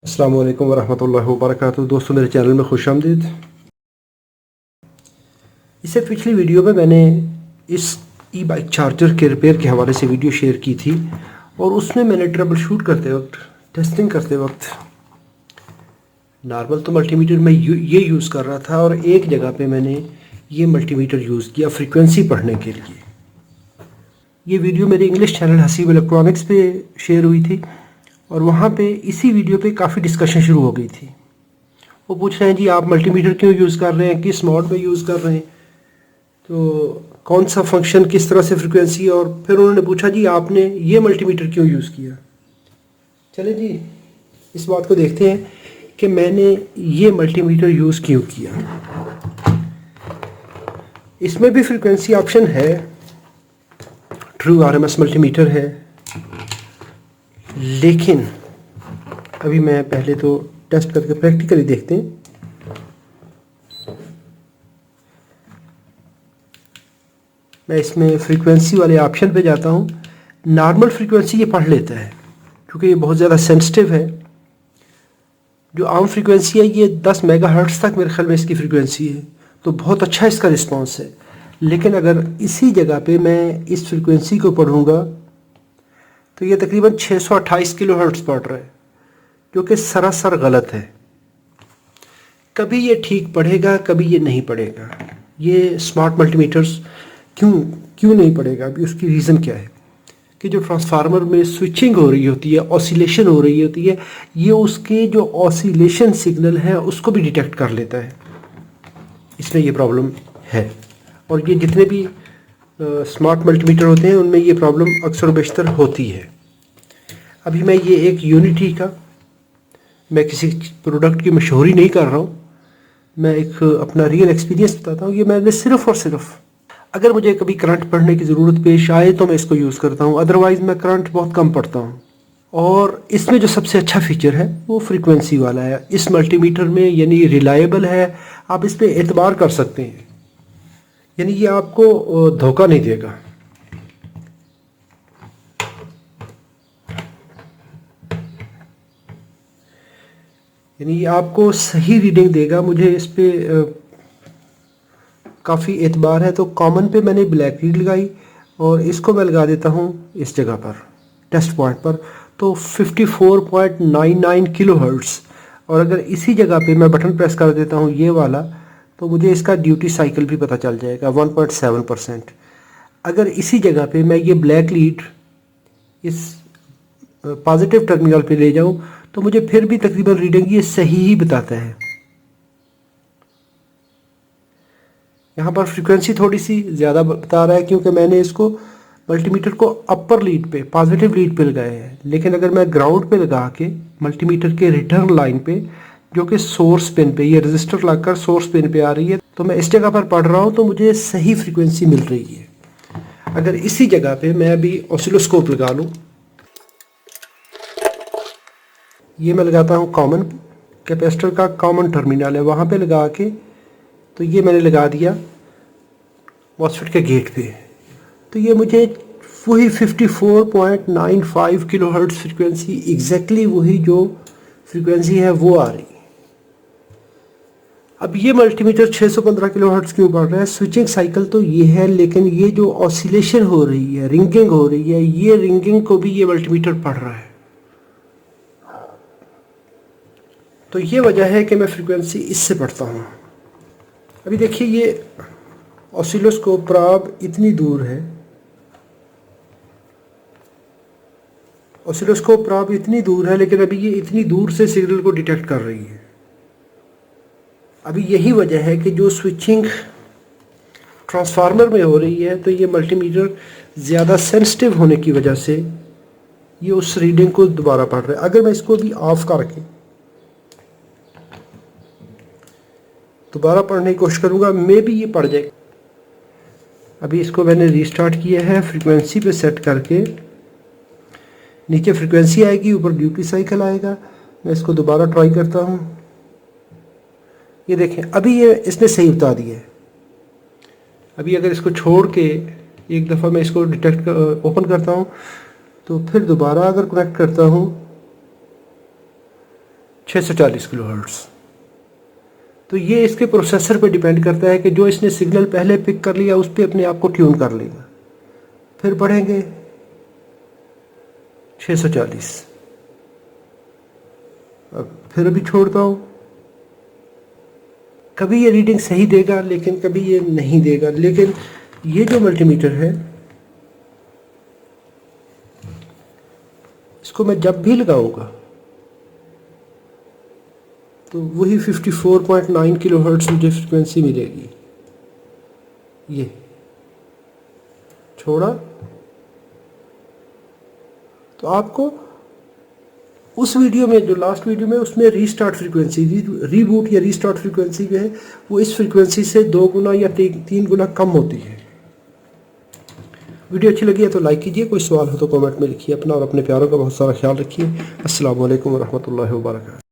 अस्सलाम वालेकुम वरहमतुल्लाहि वबरकातुहू। दोस्तों, मेरे चैनल में खुश आमदीद। इससे पिछली वीडियो में मैंने इस ई बाइक चार्जर के रिपेयर के हवाले से वीडियो शेयर की थी और उसमें मैंने ट्रबल शूट करते वक्त, टेस्टिंग करते वक्त नॉर्मल तो मल्टीमीटर में ये यूज़ कर रहा था और एक जगह पे मैंने ये मल्टीमीटर यूज़ किया फ्रीक्वेंसी पढ़ने के लिए। ये वीडियो मेरे इंग्लिश चैनल हसीब इलेक्ट्रॉनिक्स पे शेयर हुई थी और वहाँ पे इसी वीडियो पे काफ़ी डिस्कशन शुरू हो गई थी। वो पूछ रहे हैं जी आप मल्टीमीटर क्यों यूज़ कर रहे हैं, किस मोड में यूज़ कर रहे हैं, तो कौन सा फंक्शन, किस तरह से फ्रिक्वेंसी, और फिर उन्होंने पूछा जी आपने ये मल्टीमीटर क्यों यूज़ किया। चले जी इस बात को देखते हैं कि मैंने ये मल्टीमीटर यूज़ क्यों किया। इसमें भी फ्रिक्वेंसी ऑप्शन है, ट्रू आरएमएस मल्टीमीटर है, लेकिन अभी मैं पहले तो टेस्ट करके प्रैक्टिकली देखते हैं। मैं इसमें फ्रीक्वेंसी वाले ऑप्शन पे जाता हूँ। नॉर्मल फ्रीक्वेंसी ये पढ़ लेता है क्योंकि ये बहुत ज़्यादा सेंसिटिव है। जो आम फ्रीक्वेंसी है ये 10 मेगाहर्ट्ज़ तक मेरे ख्याल में इसकी फ्रीक्वेंसी है, तो बहुत अच्छा इसका रिस्पांस है। लेकिन अगर इसी जगह पे मैं इस फ्रीक्वेंसी को पढ़ूँगा तो ये तकरीबन 628 किलोहर्ट्ज़ पढ़ रहा है, जो कि सरासर गलत है। कभी ये ठीक पढ़ेगा, कभी ये नहीं पढ़ेगा। ये स्मार्ट मल्टीमीटर्स क्यों नहीं पढ़ेगा, अभी उसकी रीज़न क्या है कि जो ट्रांसफार्मर में स्विचिंग हो रही होती है, ऑसिलेशन हो रही होती है, ये उसके जो ऑसिलेशन सिग्नल है उसको भी डिटेक्ट कर लेता है। इसमें ये प्रॉब्लम है और ये जितने भी स्मार्ट मल्टीमीटर होते हैं उनमें ये प्रॉब्लम अक्सर बेशतर होती है। अभी मैं ये एक यूनिटी का, मैं किसी प्रोडक्ट की मशहूरी नहीं कर रहा हूँ, मैं एक अपना रियल एक्सपीरियंस बताता हूँ। ये मैंने सिर्फ़ और सिर्फ अगर मुझे कभी करंट पढ़ने की ज़रूरत पेश आए तो मैं इसको यूज़ करता हूँ, अदरवाइज़ मैं करंट बहुत कम पढ़ता हूँ। और इसमें जो सबसे अच्छा फीचर है वो फ्रीक्वेंसी वाला है इस मल्टीमीटर में, यानी रिलायबल है, आप इस पर एतबार कर सकते हैं, यानी ये आपको धोखा नहीं देगा। यानी ये आपको सही रीडिंग देगा। मुझे इस पर काफ़ी एतबार है। तो कॉमन पे मैंने ब्लैक रीड लगाई और इसको मैं लगा देता हूँ इस जगह पर, टेस्ट पॉइंट पर, तो 54.99 किलोहर्ट्ज़। और अगर इसी जगह पे मैं बटन प्रेस कर देता हूँ ये वाला, तो मुझे इसका ड्यूटी साइकिल भी पता चल जाएगा 1.7%। अगर इसी जगह पे मैं ये ब्लैक लीड इस पॉजिटिव टर्मिनल पे ले जाऊँ तो मुझे फिर भी तकरीबन रीडिंग ये सही ही बताता है। यहाँ पर फ्रीक्वेंसी थोड़ी सी ज़्यादा बता रहा है क्योंकि मैंने इसको मल्टीमीटर को अपर लीड पे, पॉजिटिव लीड पे लगाया है। लेकिन अगर मैं ग्राउंड पे लगा के मल्टीमीटर के रिटर्न लाइन पे, जो कि सोर्स पिन पे, ये रजिस्टर लगाकर सोर्स पिन पे आ रही है, तो मैं इस जगह पर पढ़ रहा हूँ तो मुझे सही फ्रीक्वेंसी मिल रही है। अगर इसी जगह पे मैं अभी ऑसिलोस्कोप लगा लूँ, ये मैं लगाता हूँ कॉमन, कैपेसिटर का कॉमन टर्मिनल है वहाँ पे लगा के, तो ये मैंने लगा दिया मॉसफेट के गेट पे, तो ये मुझे वही 54.95 किलोहर्ट्ज़ फ्रीक्वेंसी, एग्जैक्टली वही जो फ्रीक्वेंसी है वो आ रही। अब ये मल्टीमीटर 615 किलोहर्ट्ज़ क्यों पढ़ रहा है? स्विचिंग साइकिल तो ये है, लेकिन ये जो ऑसिलेशन हो रही है, रिंगिंग हो रही है, ये रिंगिंग को भी ये मल्टीमीटर पढ़ रहा है। तो ये वजह है कि मैं फ्रीक्वेंसी इससे पढ़ता हूँ। अभी देखिए ये ऑसिलोस्कोप प्राब इतनी दूर है, ऑसिलोस्कोप प्राब इतनी दूर है, लेकिन अभी ये इतनी दूर से सिग्नल को डिटेक्ट कर रही है। अभी यही वजह है कि जो स्विचिंग ट्रांसफार्मर में हो रही है, तो ये मल्टीमीटर ज़्यादा सेंसिटिव होने की वजह से ये उस रीडिंग को दोबारा पढ़ रहा है। अगर मैं इसको भी ऑफ करके दोबारा पढ़ने की कोशिश करूँगा, मे भी ये पढ़ जाए। अभी इसको मैंने रीस्टार्ट किया है, फ्रीक्वेंसी पे सेट करके, नीचे फ्रीक्वेंसी आएगी, ऊपर ड्यूटी साइकिल आएगा। मैं इसको दोबारा ट्राई करता हूँ। ये देखें अभी ये इसने सही बता दिया है। अभी अगर इसको छोड़ के एक दफ़ा मैं इसको डिटेक्ट ओपन करता हूँ, तो फिर दोबारा अगर कनेक्ट करता हूँ 640 किलोहर्ट्ज़। तो ये इसके प्रोसेसर पे डिपेंड करता है कि जो इसने सिग्नल पहले पिक कर लिया उस पर अपने आप को ट्यून कर लेगा। फिर बढ़ेंगे 640, अब फिर अभी छोड़ता हूँ। कभी ये रीडिंग सही देगा लेकिन कभी ये नहीं देगा। लेकिन ये जो मल्टीमीटर है इसको मैं जब भी लगाऊंगा तो वही 54.9 किलोहर्ट्ज़ मुझे फ्रिक्वेंसी मिलेगी। ये छोड़ा तो आपको उस वीडियो में, जो लास्ट वीडियो में, उसमें रीस्टार्ट फ्रीक्वेंसी, रीबूट या रीस्टार्ट फ्रीक्वेंसी जो है वो इस फ्रीक्वेंसी से 2 गुना या 3 गुना कम होती है। वीडियो अच्छी लगी है तो लाइक कीजिए, कोई सवाल हो तो कमेंट में लिखिए अपना और अपने प्यारों का बहुत सारा ख्याल रखिए। अस्सलाम वालेकुम रहमतुल्लाहि व बरकातहू।